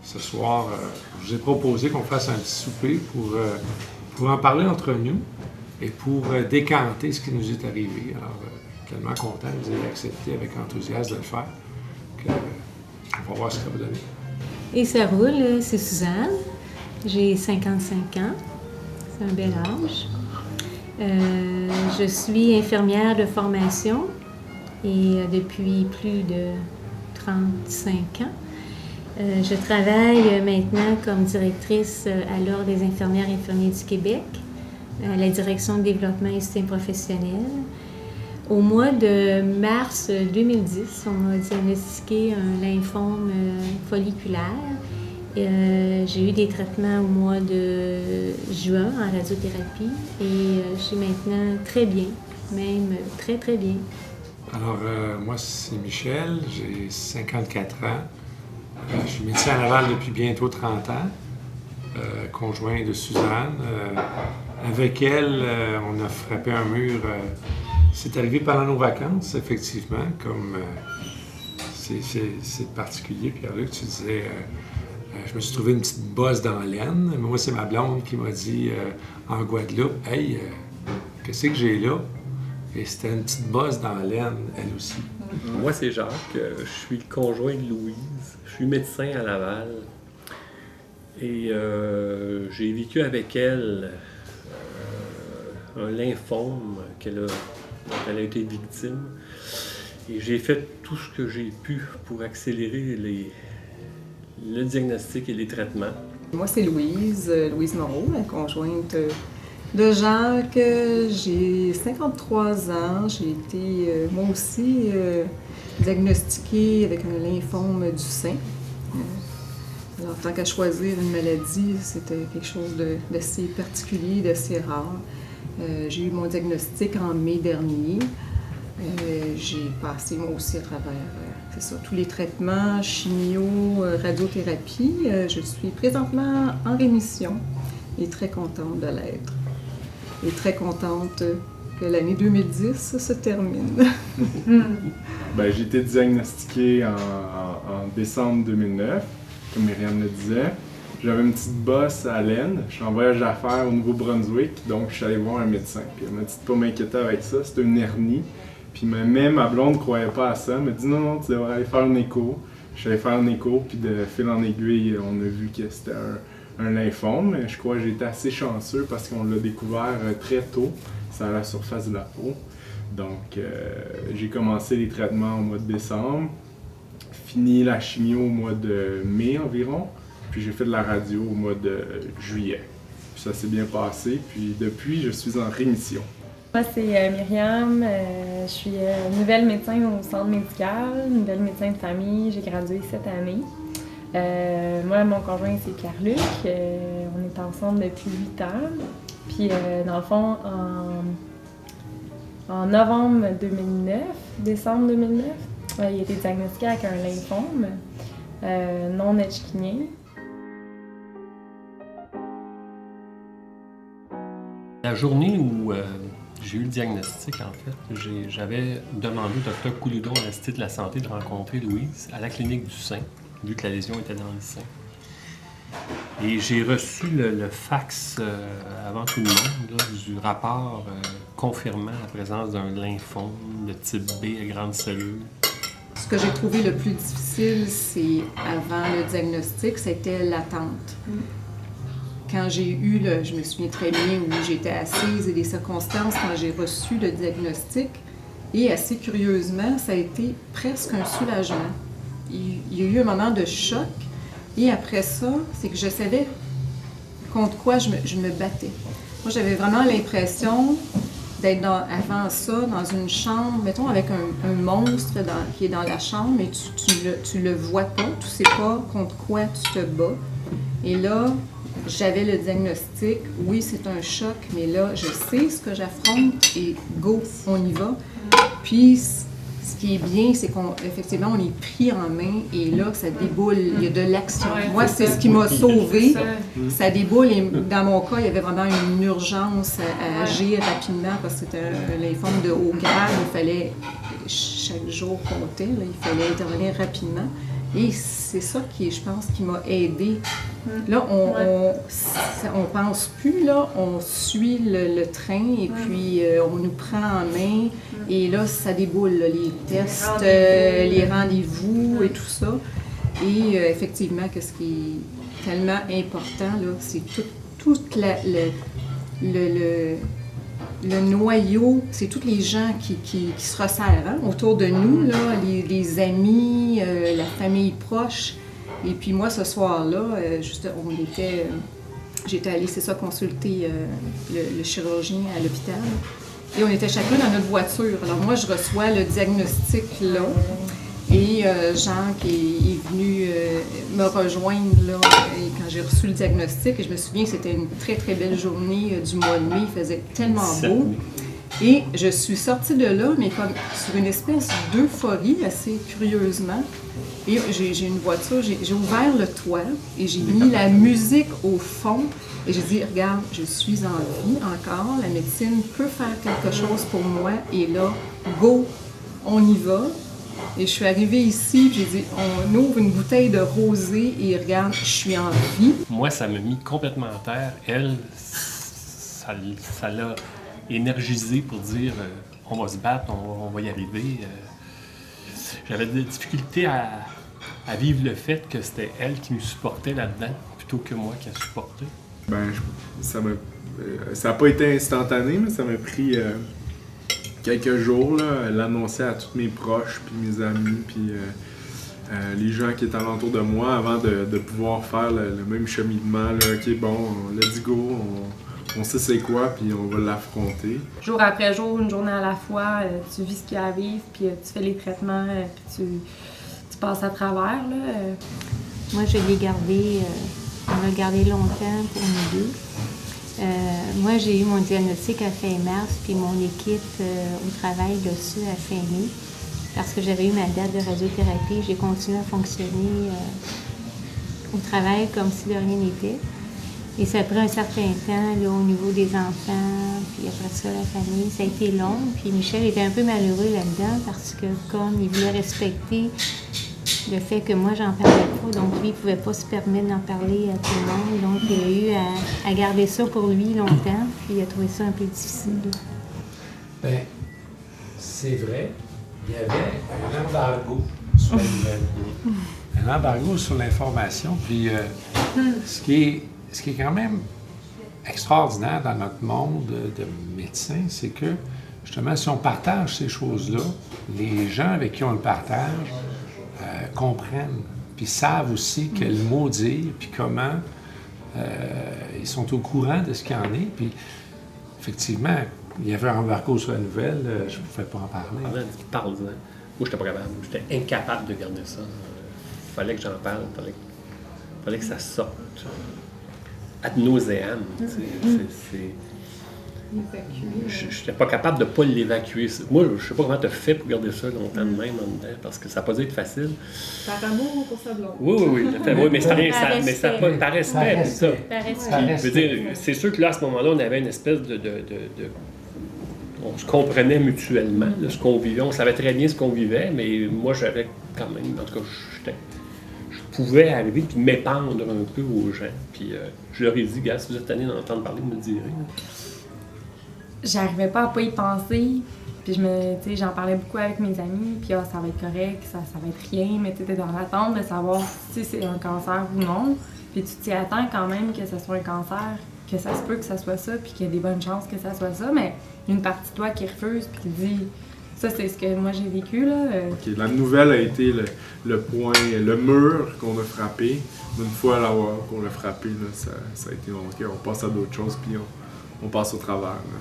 ce soir, je vous ai proposé qu'on fasse un petit souper pour en parler entre nous et pour décanter ce qui nous est arrivé. Alors, tellement content que vous ayez accepté avec enthousiasme de le faire. On va voir ce que ça va donner. Et ça roule, c'est Suzanne. J'ai 55 ans. C'est un bel âge. Je suis infirmière de formation et depuis plus de 35 ans. Je travaille maintenant comme directrice à l'Ordre des infirmières et infirmiers du Québec, à la direction de développement et soutien professionnel. Au mois de mars 2010, on m'a diagnostiqué un lymphome folliculaire. J'ai eu des traitements au mois de juin en radiothérapie et je suis maintenant très bien, même très très bien. Alors, moi, c'est Michel, j'ai 54 ans. Je suis médecin à Laval depuis bientôt 30 ans, conjoint de Suzanne. Avec elle, on a frappé un mur. C'est arrivé pendant nos vacances, effectivement, comme c'est particulier. Pierre-Luc, tu disais, je me suis trouvé une petite bosse dans l'aine. Moi, c'est ma blonde qui m'a dit en Guadeloupe, « Hey, qu'est-ce que j'ai là? » Et c'était une petite bosse dans l'aine, elle aussi. Moi, c'est Jacques. Je suis le conjoint de Louise. Je suis médecin à Laval. Et j'ai vécu avec elle un lymphome dont elle a été victime. Et j'ai fait tout ce que j'ai pu pour accélérer le diagnostic et les traitements. Moi, c'est Louise Moreau, la conjointe de Jacques. J'ai 53 ans. J'ai été, moi aussi, diagnostiquée avec un lymphome du sein. Alors, tant qu'à choisir une maladie, c'était quelque chose d'assez particulier, d'assez rare. J'ai eu mon diagnostic en mai dernier. J'ai passé, moi aussi, à travers tous les traitements, chimio, radiothérapie. Je suis présentement en rémission et très contente de l'être. Et très contente que l'année 2010 se termine. J'ai été diagnostiquée en décembre 2009, comme Myriam le disait. J'avais une petite bosse à l'aine. Je suis en voyage d'affaires au Nouveau-Brunswick, donc je suis allé voir un médecin. Puis elle m'a dit de ne pas m'inquiéter avec ça, c'était une hernie. Puis même ma blonde ne croyait pas à ça. Elle m'a dit non, tu devrais aller faire un écho. Je suis allé faire un écho, puis de fil en aiguille, on a vu que c'était un lymphome. Je crois que j'ai été assez chanceux parce qu'on l'a découvert très tôt. C'est à la surface de la peau. Donc, j'ai commencé les traitements au mois de décembre, fini la chimio au mois de mai environ, puis j'ai fait de la radio au mois de juillet. Puis ça s'est bien passé, puis depuis, je suis en rémission. Moi, c'est Myriam. Je suis nouvelle médecin au centre médical, nouvelle médecin de famille. J'ai gradué cette année. Moi, mon conjoint, c'est Pierre-Luc. On est ensemble depuis 8 ans. Puis, dans le fond, en novembre 2009, décembre 2009, il a été diagnostiqué avec un lymphome non-Hodgkinien. La journée où j'ai eu le diagnostic, en fait, j'avais demandé au Dr Couloudon à la Cité de la Santé de rencontrer Louise à la clinique du sein, vu que la lésion était dans le sein. Et j'ai reçu le fax avant tout le monde là, du rapport confirmant la présence d'un lymphome de type B à grande cellule. Ce que j'ai trouvé le plus difficile, c'est avant le diagnostic, c'était l'attente. Quand j'ai eu, je me souviens très bien où j'étais assise et les circonstances quand j'ai reçu le diagnostic. Et assez curieusement, ça a été presque un soulagement. Il y a eu un moment de choc. Et après ça, c'est que je savais contre quoi je me battais. Moi, j'avais vraiment l'impression d'être avant ça dans une chambre, mettons avec un monstre qui est dans la chambre, mais tu le vois pas, tu sais pas contre quoi tu te bats. Et là, j'avais le diagnostic, oui, c'est un choc, mais là, je sais ce que j'affronte et go, on y va. Puis, ce qui est bien, c'est qu'effectivement, on est pris en main et là, ça déboule, il y a de l'action. Ouais, moi, c'est ce qui m'a sauvée. Ça déboule et dans mon cas, il y avait vraiment une urgence à agir rapidement parce que c'était un lymphome de haut grade. Il fallait chaque jour compter, là, il fallait intervenir rapidement. Et c'est ça qui, je pense, qui m'a aidée. Là, on pense plus, là, on suit le train et puis on nous prend en main. Et là, ça déboule, là, les tests, les rendez-vous et tout ça. Et effectivement, ce qui est tellement important, là, c'est tout le noyau, c'est tous les gens qui se resserrent autour de nous, là, les amis, la famille proche. Et puis moi, ce soir-là, j'étais allée, c'est ça, consulter le chirurgien à l'hôpital. Et on était chacun dans notre voiture. Alors moi, je reçois le diagnostic là. Et Jean qui est venu me rejoindre là, et quand j'ai reçu le diagnostic, et je me souviens que c'était une très très belle journée du mois de mai, il faisait tellement beau. Et je suis sortie de là, mais comme sur une espèce d'euphorie, assez curieusement. Et j'ai une voiture, j'ai ouvert le toit et j'ai mis la musique au fond. Et j'ai dit, regarde, je suis en vie encore, la médecine peut faire quelque chose pour moi. Et là, go, on y va. Et je suis arrivée ici, j'ai dit, on ouvre une bouteille de rosé et regarde, je suis en vie. Moi, ça m'a mis complètement à terre. Elle, ça l'a énergisé pour dire, on va se battre, on va y arriver. J'avais des difficultés à vivre le fait que c'était elle qui me supportait là-dedans, plutôt que moi qui la supportais. Ben, ça n'a pas été instantané, mais ça m'a pris quelques jours, là, l'annoncer à tous mes proches, puis mes amis, puis les gens qui étaient alentour de moi avant de pouvoir faire le même cheminement. Là. OK, bon, let's go, on sait c'est quoi, puis on va l'affronter. Jour après jour, une journée à la fois, tu vis ce qu'il y a à vivre, puis tu fais les traitements, puis tu passes à travers. Là. Moi, je l'ai gardé, on l'a gardé longtemps pour nous deux. Moi, j'ai eu mon diagnostic à fin mars, puis mon équipe au travail dessus à fin mai. Parce que j'avais eu ma date de radiothérapie, j'ai continué à fonctionner au travail comme si de rien n'était. Et ça a pris un certain temps là, au niveau des enfants, puis après ça, la famille. Ça a été long, puis Michel était un peu malheureux là-dedans parce que comme il voulait respecter le fait que moi, j'en parlais pas, donc lui, il pouvait pas se permettre d'en parler à tout le monde. Donc, il a eu à garder ça pour lui longtemps, puis il a trouvé ça un peu difficile. Bien, c'est vrai, il y avait un embargo sur la nouvelle. Un embargo sur l'information, puis ce qui est quand même extraordinaire dans notre monde de médecins, c'est que, justement, si on partage ces choses-là, les gens avec qui on le partage comprennent, puis savent aussi quel mot dire, puis comment ils sont au courant de ce qu'il y en est. Puis, effectivement, il y avait un embargo sur la nouvelle, je ne pouvais pas en parler. Parle-en. Moi, j'étais pas capable. J'étais incapable de garder ça. Fallait que j'en parle, fallait que ça sorte. Ad nauseam. Je n'étais pas capable de ne pas l'évacuer. Moi, je ne sais pas comment tu as fait pour garder ça longtemps de même en dedans, parce que ça n'a pas dû être facile. Par amour pour sa blonde. Oui, mais ça par respect, c'est ça. Par respect. Je veux dire, c'est sûr que là, à ce moment-là, on avait une espèce de on se comprenait mutuellement, là, ce qu'on vivait. On savait très bien ce qu'on vivait, mais moi, j'avais quand même, en tout cas, je pouvais arriver et m'épandre un peu aux gens. Puis je leur ai dit, gars, si vous êtes tannés d'entendre parler, vous me le direz. J'arrivais pas à pas y penser. Puis j'en parlais beaucoup avec mes amis. Puis ça va être correct, ça va être rien. Mais tu étais dans l'attente de savoir si c'est un cancer ou non. Puis tu t'y attends quand même que ce soit un cancer, que ça se peut que ça soit ça, puis qu'il y a des bonnes chances que ça soit ça. Mais une partie de toi qui refuse, puis qui dit... Ça, c'est ce que moi j'ai vécu, là. Okay, la nouvelle a été le point, le mur qu'on a frappé. Une fois qu'on l'a frappé, là, ça a été OK, on passe à d'autres choses, puis on passe au travers. Là.